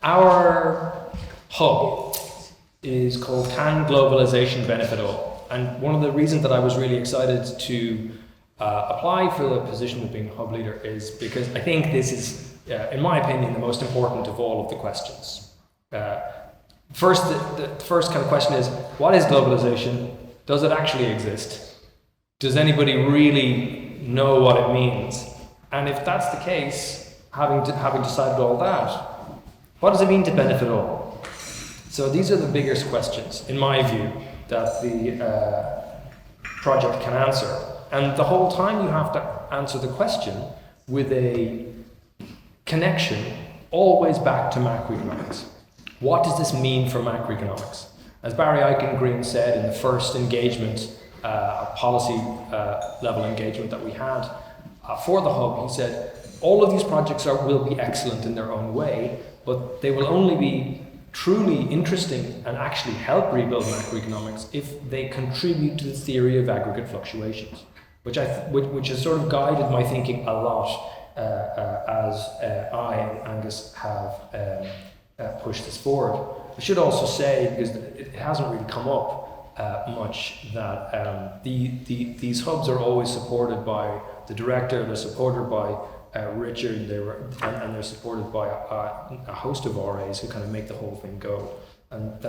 Our hub is called Can Globalisation Benefit All? And one of the reasons that I was really excited to apply for the position of being hub leader is because I think this is, in my opinion, the most important of all of the questions. First, the first kind of question is, what is globalization? Does it actually exist? Does anybody really know what it means? And if that's the case, having decided all that, what does it mean to benefit all? So these are the biggest questions, in my view, that the project can answer. And the whole time you have to answer the question with a connection always back to macroeconomics. What does this mean for macroeconomics? As Barry Eichengreen said in the first engagement, policy level engagement that we had for the hub, he said, all of these projects will be excellent in their own way, but they will only be truly interesting and actually help rebuild macroeconomics if they contribute to the theory of aggregate fluctuations, which has sort of guided my thinking a lot as I and Angus have pushed this forward. I should also say, because it hasn't really come up much, that these hubs are always supported by the director, they're supported by Richard, and they're supported by a host of RAs who kind of make the whole thing go. And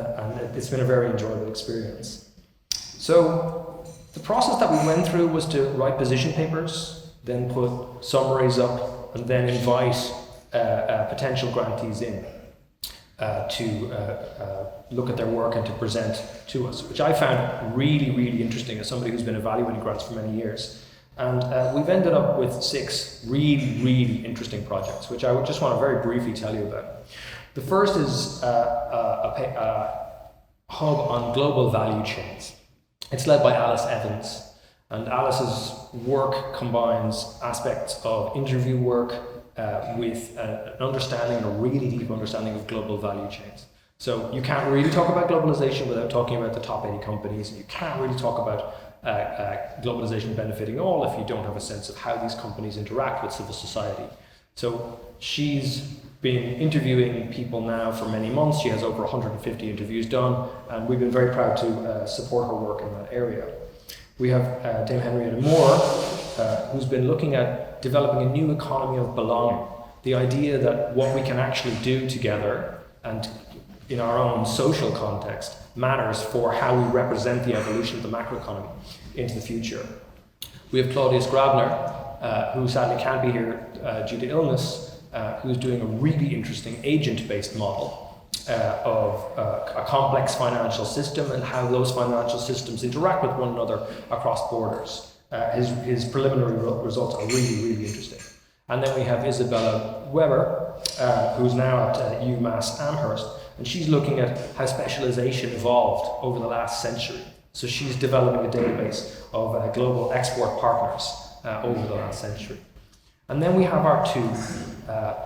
it's been a very enjoyable experience. So the process that we went through was to write position papers, then put summaries up, and then invite potential grantees in to look at their work and to present to us, which I found really, really interesting as somebody who's been evaluating grants for many years. And we've ended up with 6 really, really interesting projects, which I would just want to very briefly tell you about. The first is a hub on global value chains. It's led by Alice Evans, and Alice's work combines aspects of interview work with an understanding, a really deep understanding of global value chains. So you can't really talk about globalization without talking about the top 80 companies, and you can't really talk about globalization benefiting all if you don't have a sense of how these companies interact with civil society. So she's been interviewing people now for many months. She has over 150 interviews done, and we've been very proud to support her work in that area. We have Dame Henrietta Moore, who's been looking at developing a new economy of belonging. The idea that what we can actually do together and in our own social context matters for how we represent the evolution of the macroeconomy into the future. We have Claudius Grabner, who sadly can't be here due to illness, who's doing a really interesting agent-based model of a complex financial system and how those financial systems interact with one another across borders. His preliminary results are really, really interesting. And then we have Isabella Weber, who's now at UMass Amherst, and she's looking at how specialization evolved over the last century. So she's developing a database of global export partners over the last century. And then we have our 2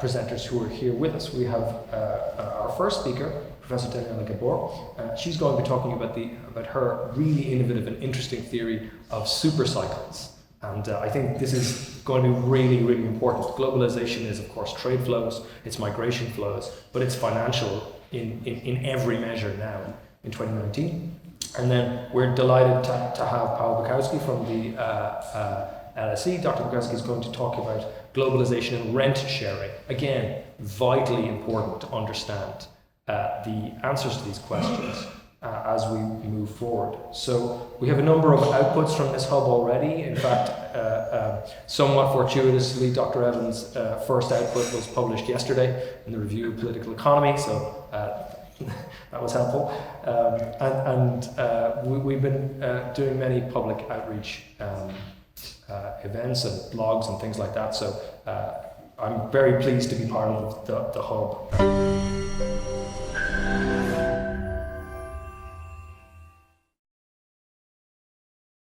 presenters who are here with us. We have our first speaker, Professor Daniela Gabor. She's going to be talking about her really innovative and interesting theory of super cycles. And I think this is going to be really, really important. Globalization is, of course, trade flows, it's migration flows, but it's financial in every measure now in 2019. And then we're delighted to have Paul Bukowski from the LSE. Dr. Bukowski is going to talk about globalization and rent sharing. Again, vitally important to understand the answers to these questions as we move forward. So we have a number of outputs from this hub already. In fact, somewhat fortuitously, Dr. Evans' first output was published yesterday in the Review of Political Economy, so that was helpful. We've been doing many public outreach events and blogs and things like that, so I'm very pleased to be part of the hub.